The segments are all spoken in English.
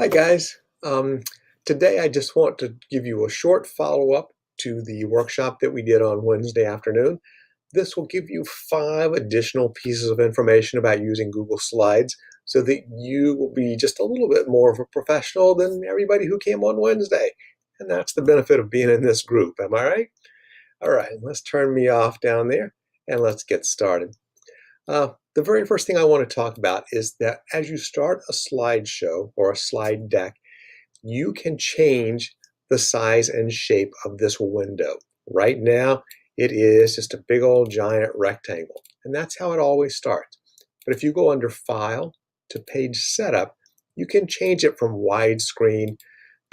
Hi guys. Today I just want to give you a short follow-up to the workshop that we did on Wednesday afternoon. This will give you 5 additional pieces of information about using Google Slides so that you will be just a little bit more of a professional than everybody who came on Wednesday. And that's the benefit of being in this group, am I right? All right, let's turn me off down there and let's get started. The very first thing I want to talk about is that as you start a slideshow or a slide deck, you can change the size and shape of this window. Right now, it is just a big old giant rectangle, and that's how it always starts. But if you go under File to Page Setup, you can change it from widescreen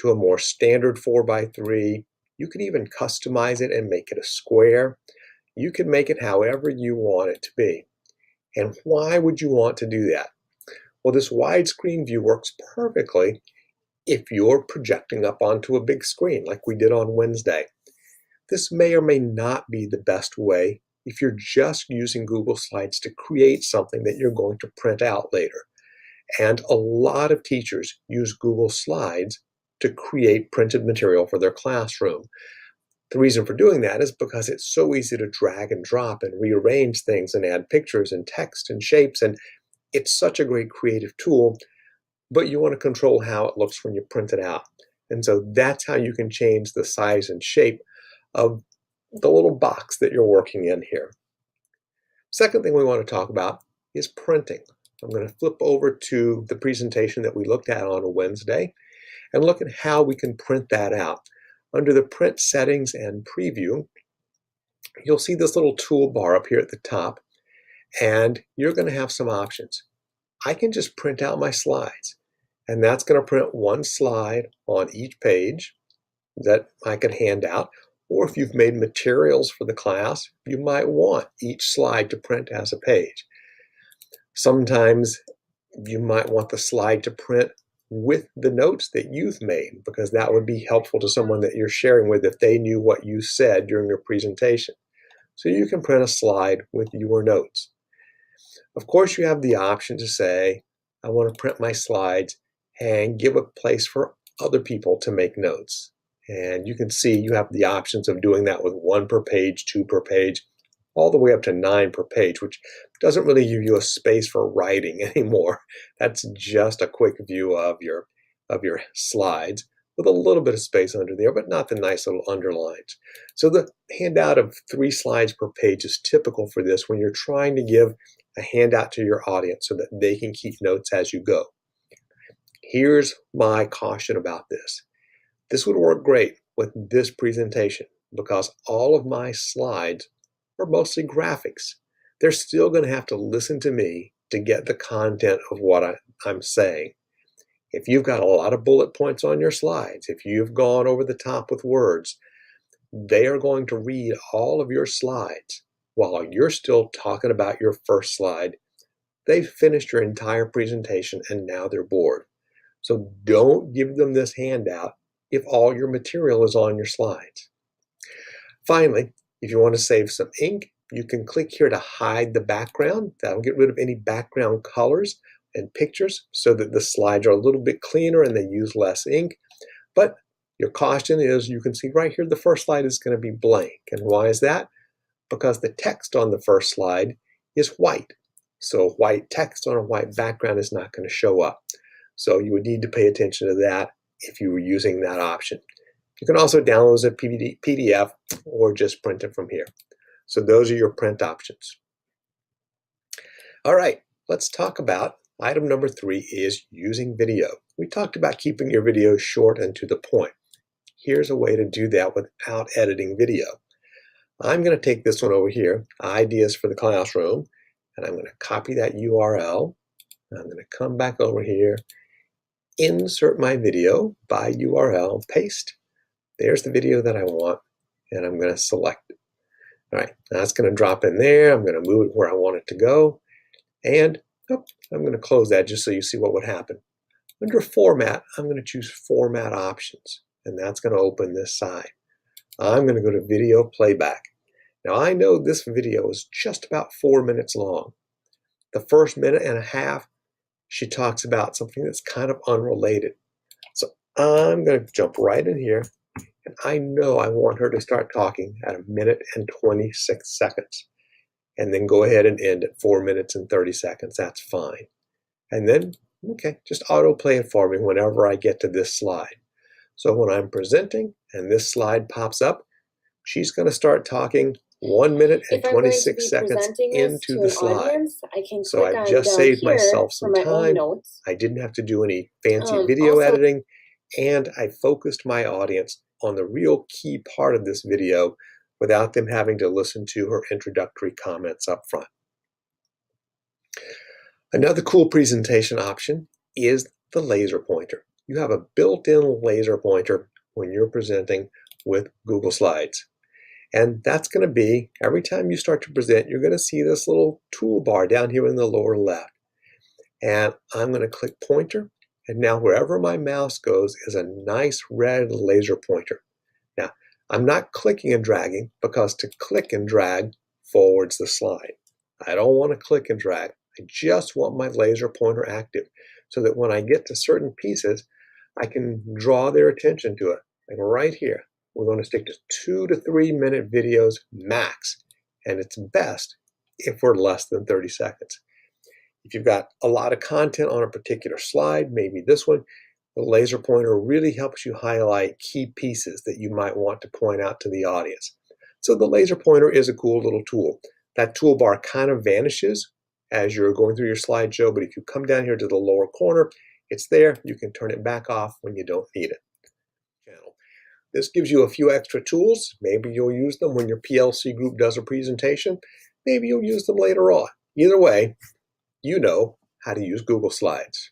to a more standard 4x3. You can even customize it and make it a square. You can make it however you want it to be. And why would you want to do that? Well, this widescreen view works perfectly if you're projecting up onto a big screen like we did on Wednesday. This may or may not be the best way if you're just using Google Slides to create something that you're going to print out later. And a lot of teachers use Google Slides to create printed material for their classroom. The reason for doing that is because it's so easy to drag and drop and rearrange things and add pictures and text and shapes, and it's such a great creative tool, but you want to control how it looks when you print it out. And so that's how you can change the size and shape of the little box that you're working in here. Second thing we want to talk about is printing. I'm going to flip over to the presentation that we looked at on a Wednesday and look at how we can print that out. Under the Print Settings and Preview, you'll see this little toolbar up here at the top, and you're going to have some options. I can just print out my slides, and that's going to print one slide on each page that I can hand out. Or if you've made materials for the class, you might want each slide to print as a page. Sometimes you might want the slide to print with the notes that you've made, because that would be helpful to someone that you're sharing with if they knew what you said during your presentation. So you can print a slide with your notes. Of course, you have the option to say, I want to print my slides and give a place for other people to make notes. And you can see you have the options of doing that with 1 per page, 2 per page, all the way up to 9 per page, which doesn't really give you a space for writing anymore. That's just a quick view of your slides with a little bit of space under there, but not the nice little underlines. So the handout of 3 slides per page is typical for this when you're trying to give a handout to your audience so that they can keep notes as you go. Here's my caution about this. This would work great with this presentation because all of my slides are mostly graphics. They're still going to have to listen to me to get the content of what I'm saying. If you've got a lot of bullet points on your slides, if you've gone over the top with words, they are going to read all of your slides while you're still talking about your first slide. They've finished your entire presentation and now they're bored. So don't give them this handout if all your material is on your slides. Finally, if you want to save some ink, you can click here to hide the background. That'll get rid of any background colors and pictures so that the slides are a little bit cleaner and they use less ink. But your caution is, you can see right here, the first slide is going to be blank. And why is that? Because the text on the first slide is white. So white text on a white background is not going to show up. So you would need to pay attention to that if you were using that option. You can also download a PDF or just print it from here. So those are your print options. All right, let's talk about item number 3 is using video. We talked about keeping your video short and to the point. Here's a way to do that without editing video. I'm going to take this one over here, Ideas for the Classroom, and I'm going to copy that URL. I'm going to come back over here, insert my video by URL, paste. There's the video that I want, and I'm going to select it. All right, now it's going to drop in there. I'm going to move it where I want it to go, and I'm going to close that just so you see what would happen. Under Format, I'm going to choose Format Options, and that's going to open this side. I'm going to go to Video Playback. Now I know this video is just about 4 minutes long. The first minute and a half, she talks about something that's kind of unrelated. I'm going to jump right in here, and I know I want her to start talking at 1 minute and 26 seconds, and then go ahead and end at 4 minutes and 30 seconds. That's fine. And then, okay, just autoplay it for me whenever I get to this slide. So when I'm presenting and this slide pops up, she's going to start talking 1 minute and 26 seconds into the slide. So I've just saved myself some time. I didn't have to do any fancy video editing, and I focused my audience on the real key part of this video without them having to listen to her introductory comments up front. Another cool presentation option is the laser pointer. You have a built-in laser pointer when you're presenting with Google Slides. And that's going to be, every time you start to present, you're going to see this little toolbar down here in the lower left. And I'm going to click pointer. And now wherever my mouse goes is a nice red laser pointer. Now, I'm not clicking and dragging because to click and drag forwards the slide. I don't want to click and drag. I just want my laser pointer active so that when I get to certain pieces, I can draw their attention to it. Like right here, we're going to stick to 2 to 3 minute videos max, and it's best if we're less than 30 seconds. If you've got a lot of content on a particular slide, maybe this one, the laser pointer really helps you highlight key pieces that you might want to point out to the audience. So the laser pointer is a cool little tool. That toolbar kind of vanishes as you're going through your slideshow, but if you come down here to the lower corner, it's there. You can turn it back off when you don't need it. This gives you a few extra tools. Maybe you'll use them when your PLC group does a presentation. Maybe you'll use them later on. Either way, you know how to use Google Slides.